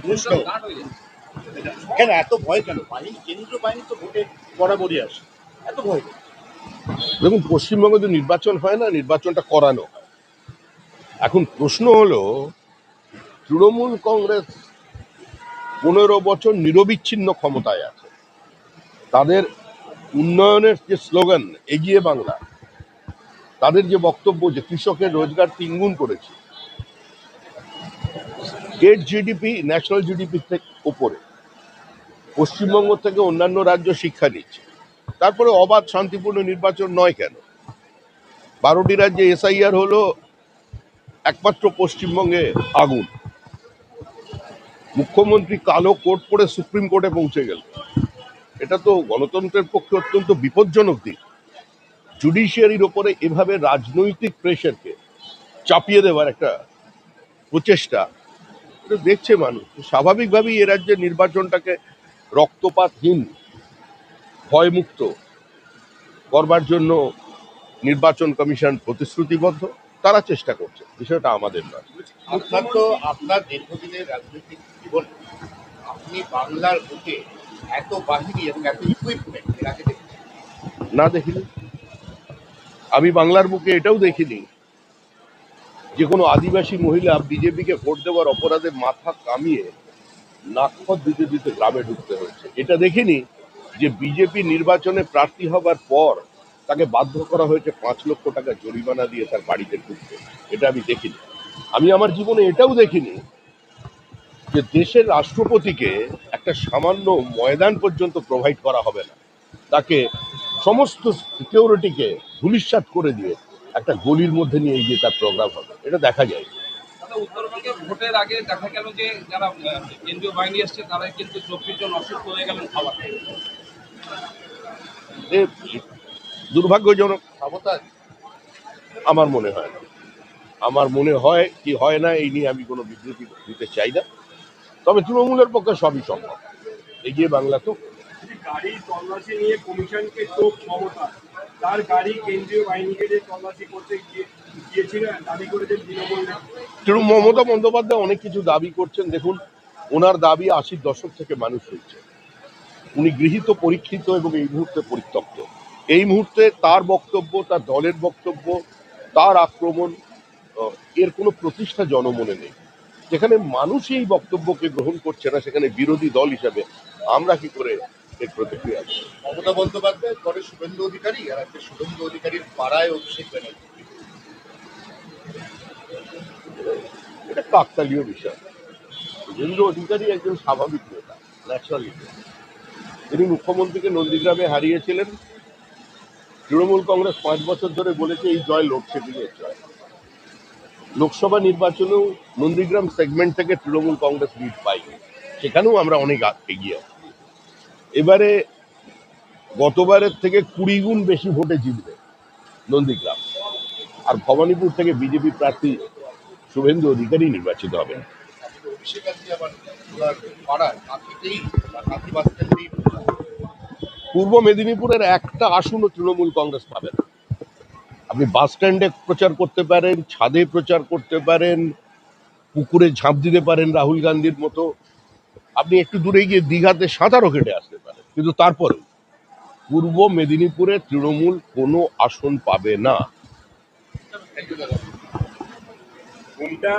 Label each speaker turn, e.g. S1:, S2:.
S1: প্রশ্ন কেন এত ভয় কেন? বাহিনী, কেন্দ্রীয় বাহিনী তো ভোটে বরাবরই আসে, এত ভয় কেন?
S2: দেখুন, পশ্চিমবঙ্গে তো নির্বাচন হয় না, নির্বাচনটা করানো হয়। এখন প্রশ্ন হলো, তৃণমূল কংগ্রেস 15 বছর নিরবিচ্ছিন্ন ক্ষমতায় আছে। তাদের উন্নয়নের যে স্লোগান এগিয়ে বাংলা, তাদের যে বক্তব্য যে কৃষকের রোজগার 3 গুণ করেছে, স্টেট জিডিপি ন্যাশনাল জিডিপির থেকে উপরে, পশ্চিমবঙ্গ থেকে অন্যান্য রাজ্য শিক্ষা নিচ্ছে, তারপরে অবাধ শান্তিপূর্ণ নির্বাচন নয় কেন? 12টি রাজ্যে এসআইআর হলো, একমাত্র পশ্চিমবঙ্গে আগুন। মুখ্যমন্ত্রী কালো কোট পরে সুপ্রিম কোর্টে পৌঁছে গেল, এটা তো গণতন্ত্রের পক্ষে অত্যন্ত বিপজ্জনক দিক। জুডিশিয়ারির ওপরে এভাবে রাজনৈতিক প্রেশারকে চাপিয়ে দেওয়ার একটা প্রচেষ্টা, এটা দেখছে মানুষ। স্বাভাবিকভাবেই এ রাজ্যের নির্বাচনটাকে রক্তপাতহীন, ভয়মুক্ত করবার জন্য নির্বাচন কমিশন প্রতিশ্রুতিবদ্ধ, তারা চেষ্টা করছে, বিষয়টা আমাদের নয়।
S1: আপনার দীর্ঘদিনের রাজনৈতিক জীবন, আপনি বাংলার বুকে এত বাহিনী এবং এত ইকুইপমেন্ট এর আগে দেখেছেন?
S2: না, দেখিনি। আমি বাংলার বুকে এটাও দেখিনি যে কোনো আদিবাসী মহিলা বিজেপিকে ভোট দেওয়ার অপরাধে মাথা কামিয়ে নাকপথ দিতে দিতে গ্রামে ঢুকতে হয়েছে। এটা দেখিনি যে বিজেপি নির্বাচনে প্রার্থী হবার পর তাকে বাধ্য করা হয়েছে 5 লক্ষ টাকা জরিমানা দিয়ে তার বাড়িতে ঢুকতে। এটা আমি দেখিনি। আমি আমার জীবনে এটাও দেখিনি যে দেশের রাষ্ট্রপতিকে একটা সামান্য ময়দান পর্যন্ত প্রোভাইড করা হবে না, তাকে সমস্ত সিকিউরিটিকে ধূলিসাৎ করে দিয়ে একটা গলির মধ্যে নিয়ে গিয়ে তার প্রোগ্রাম হবে। এটা দেখা যায়।
S3: উত্তরবঙ্গে ভোটের আগে দেখা গেল যে যারা কেন্দ্রীয় বাহিনী আসছে তারা কিন্তু 24 জন অসুস্থ হয়ে গেলেন খাবার।
S2: দুর্ভাগ্যজনক,
S1: সাবতাজ
S2: আমার মনে হয় না। আমার মনে হয় কি হয় না, এই নিয়ে আমি কোনো বিবৃতি দিতে চাই না। তবে তৃণমূলের পক্ষে সবই সম্ভব, এগিয়ে বাংলা তো।
S4: গাড়ি তল্লাশি নিয়ে কমিশনকে চোখ মমতা, তার গাড়ি কেন্দ্রীয় বাহিনীকে যে তল্লাশি করতে গিয়েছিল দাবি করেছেন তৃণমূল।
S2: মমতা বন্দ্যোপাধ্যায় অনেক কিছু দাবি করছেন। দেখুন, ওনার দাবি 80-র দশক থেকে মানুষ হচ্ছে। উনি গৃহীত, পরীক্ষিত এবং এই মুহূর্তে পরিত্যক্ত। এই মুহূর্তে তার বক্তব্য, তার দলের বক্তব্য, তার আক্রমণ, এর কোনো প্রতিষ্ঠা জনমনে নেই। যেখানে মানুষ এই বক্তব্যকে গ্রহণ করছে না, সেখানে বিরোধী দল হিসাবে আমরা কি করে এর প্রতিক্রিয়া?
S1: মমতা বন্দ্যোপাধ্যায় পরে শুভেন্দু অধিকারী, আর আজকে শুভেন্দু অধিকারীর পাড়ায় অভিষেক ব্যানার্জি।
S2: এটা কাকতালীয় বিষয়। শুভেন্দু অধিকারী একজন স্বাভাবিক নেতা, ন্যাচারাল নেতা। তিনি মুখ্যমন্ত্রীকে নন্দীগ্রামে হারিয়েছিলেন। তৃণমূল কংগ্রেস 5 বছর ধরে বলেছে এই জয় লোডশেডিংয়ের জয়। লোকসভা নির্বাচনেও নন্দীগ্রাম সেগমেন্ট থেকে তৃণমূল কংগ্রেস লিড পায়নি, সেখানেও আমরা অনেক এগিয়ে আছি। এবারে গতবারের থেকে 20 গুণ বেশি ভোটে জিতবে নন্দীগ্রাম, আর ভবানীপুর থেকে বিজেপি প্রার্থী শুভেন্দু অধিকারী নির্বাচিত হবেন।
S1: অভিষেক আজকে আবার ওনার পাড়ায় কাঁথিতেই বা কাঁথি বাস স্ট্যান্ডেই।
S2: পূর্ব মেদিনীপুরের একটা আসনও তৃণমূল কংগ্রেস পাবে না। আপনি বাস স্ট্যান্ডে প্রচার করতে পারেন, ছাদে প্রচার করতে পারেন, পুকুরে ঝাঁপ দিতে পারেন রাহুল গান্ধীর মতো, আপনি একটু দূরে গিয়ে দীঘাতে সাঁতারও কেটে আসতে পারেন, কিন্তু তারপরেও পূর্ব মেদিনীপুরে তৃণমূল কোনো আসন পাবে না।
S4: কোনটা